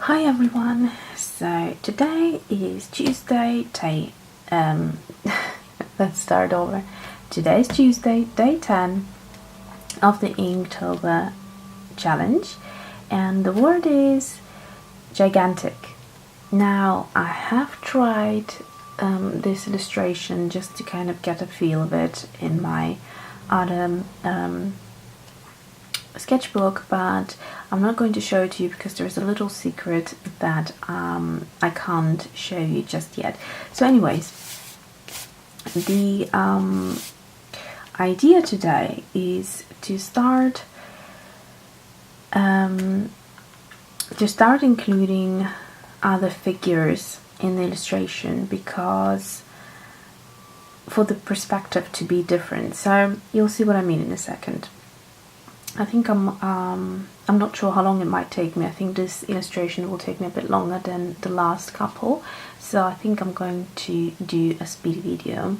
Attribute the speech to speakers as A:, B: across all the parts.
A: Hi everyone, so today is Tuesday, let's start over. Today is Tuesday, day 10 of the Inktober challenge, and the word is gigantic. Now, I have tried this illustration just to kind of get a feel of it in my other sketchbook, but I'm not going to show it to you because there's a little secret that I can't show you just yet. So anyways, the idea today is to start including other figures in the illustration, because for the perspective to be different. So you'll see what I mean in a second. I think I'm not sure how long it might take me. I think this illustration will take me a bit longer than the last couple, so I think I'm going to do a speedy video.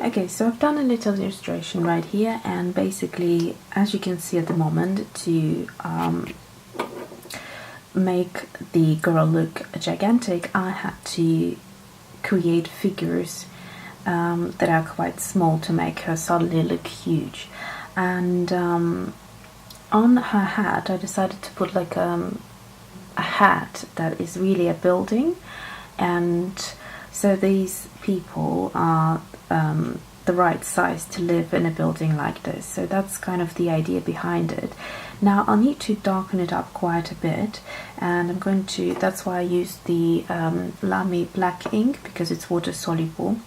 A: Okay, so I've done a little illustration right here, and basically, as you can see at the moment, to make the girl look gigantic, I had to create figures that are quite small to make her suddenly look huge. And on her hat, I decided to put like a hat that is really a building, and so these people are the right size to live in a building like this. So that's kind of the idea behind it. Now I'll need to darken it up quite a bit, and I'm going to, that's why I used the Lamy black ink, because it's water soluble.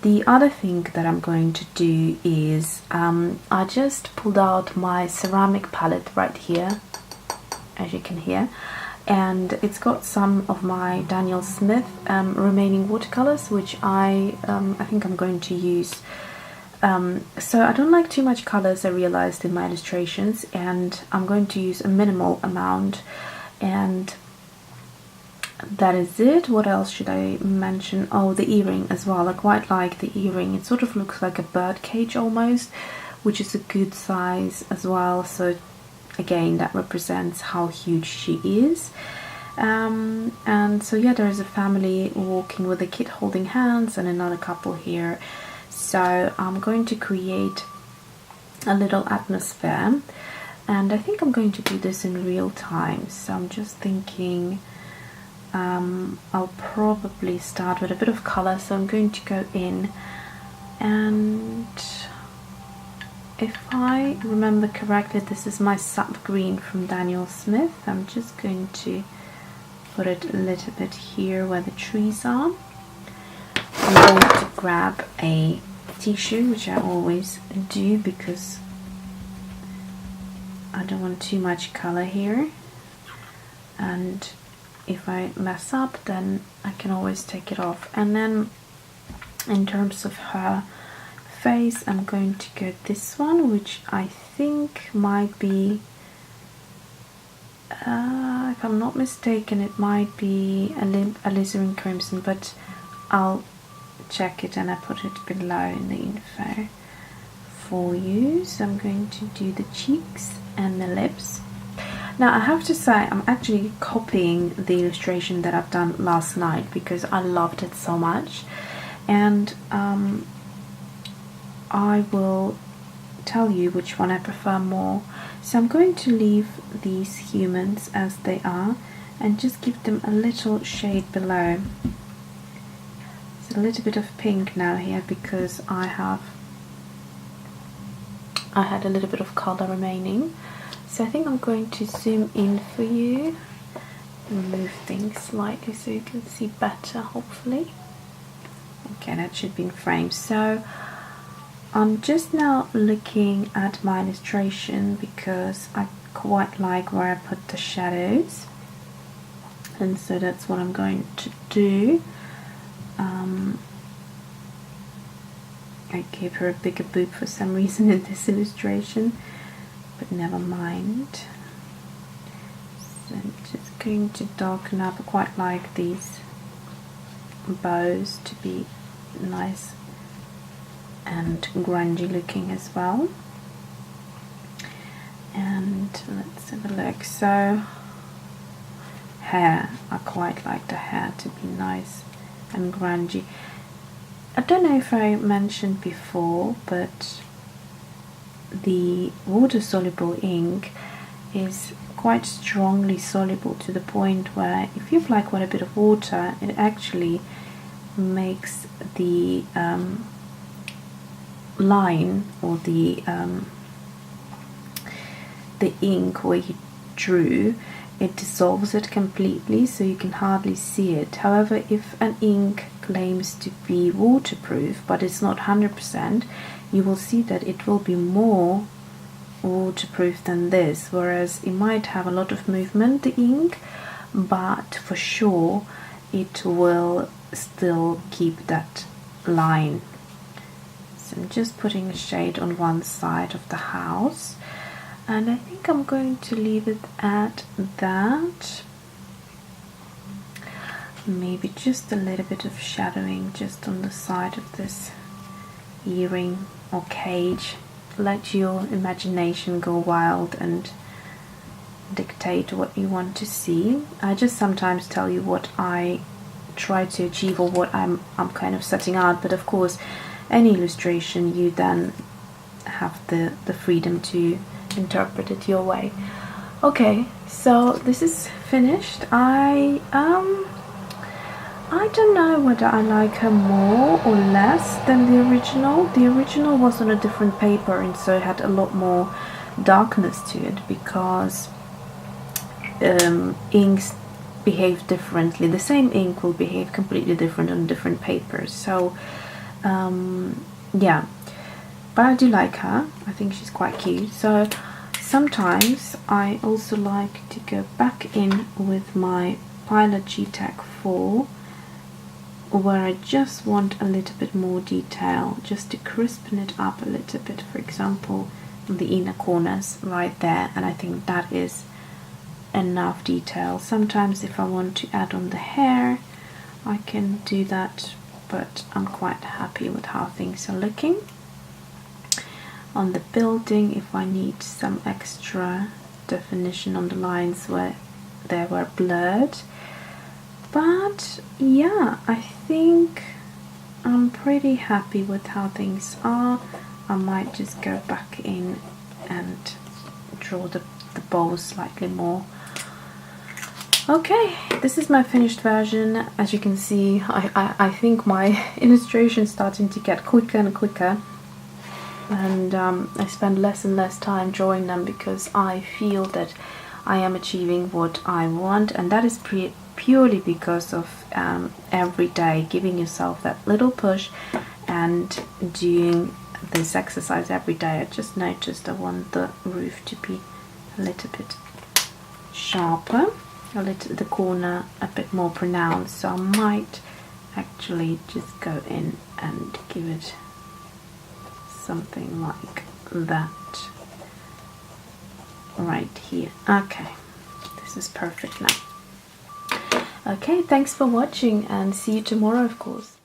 A: The other thing that I'm going to do is I just pulled out my ceramic palette right here, as you can hear, and it's got some of my Daniel Smith remaining watercolors, which I think I'm going to use. So I don't like too much colors, I realized in my illustrations, and I'm going to use a minimal amount, and that is it. What else should I mention? Oh, the earring as well. I quite like the earring. It sort of looks like a bird cage almost, which is a good size as well. So again, that represents how huge she is. And so yeah, there's a family walking with a kid holding hands and another couple here. So I'm going to create a little atmosphere. And I think I'm going to do this in real time, so I'm just thinking I'll probably start with a bit of color. So I'm going to go in, and if I remember correctly, this is my sap green from Daniel Smith. I'm just going to put it a little bit here where the trees are. I'm going to grab a tissue, which I always do because I don't want too much color here, and if I mess up then I can always take it off. And then in terms of her face, I'm going to get this one, which I think might be, if I'm not mistaken, it might be alizarin crimson, but I'll check it and I put it below in the info for you. So I'm going to do the cheeks and the lips. Now I have to say I'm actually copying the illustration that I've done last night because I loved it so much, and I will tell you which one I prefer more. So I'm going to leave these humans as they are and just give them a little shade below. It's a little bit of pink now here because I had a little bit of color remaining. So I think I'm going to zoom in for you, move things slightly so you can see better, hopefully. Okay, that should be in frame. So I'm just now looking at my illustration because I quite like where I put the shadows, and so that's what I'm going to do. I gave her a bigger boob for some reason in this illustration, but never mind. So I'm just going to darken up. I quite like these bows to be nice and grungy looking as well. And let's have a look. So hair, I quite like the hair to be nice and grungy. I don't know if I mentioned before, but the water-soluble ink is quite strongly soluble to the point where if you apply quite a bit of water, it actually makes the line or the ink where you drew, it dissolves it completely, so you can hardly see it. However, if an ink claims to be waterproof but it's not 100%, you will see that it will be more waterproof than this, whereas it might have a lot of movement, the ink, but for sure it will still keep that line. So I'm just putting a shade on one side of the house, and I think I'm going to leave it at that. Maybe just a little bit of shadowing just on the side of this earring or cage. Let your imagination go wild and dictate what you want to see. I just sometimes tell you what I try to achieve or what I'm kind of setting out, but of course any illustration you then have the freedom to interpret it your way. Okay, so this is finished. I don't know whether I like her more or less than the original. The original was on a different paper, and so it had a lot more darkness to it because inks behave differently. The same ink will behave completely different on different papers. So yeah, but I do like her. I think she's quite cute. So sometimes I also like to go back in with my Pilot G-Tech 4, where I just want a little bit more detail, just to crispen it up a little bit, for example on the inner corners right there, and I think that is enough detail. Sometimes if I want to add on the hair I can do that, but I'm quite happy with how things are looking. On the building, if I need some extra definition on the lines where they were blurred. But yeah, I think I'm pretty happy with how things are. I might just go back in and draw the bow slightly more. Okay, this is my finished version. As you can see, I think my illustration is starting to get quicker and quicker, and I spend less and less time drawing them because I feel that I am achieving what I want, and that is purely because of every day giving yourself that little push and doing this exercise every day. I just noticed I want the roof to be a little bit sharper, the corner a bit more pronounced, so I might actually just go in and give it something like that right here. Okay, this is perfect now. Okay, thanks for watching, and see you tomorrow, of course.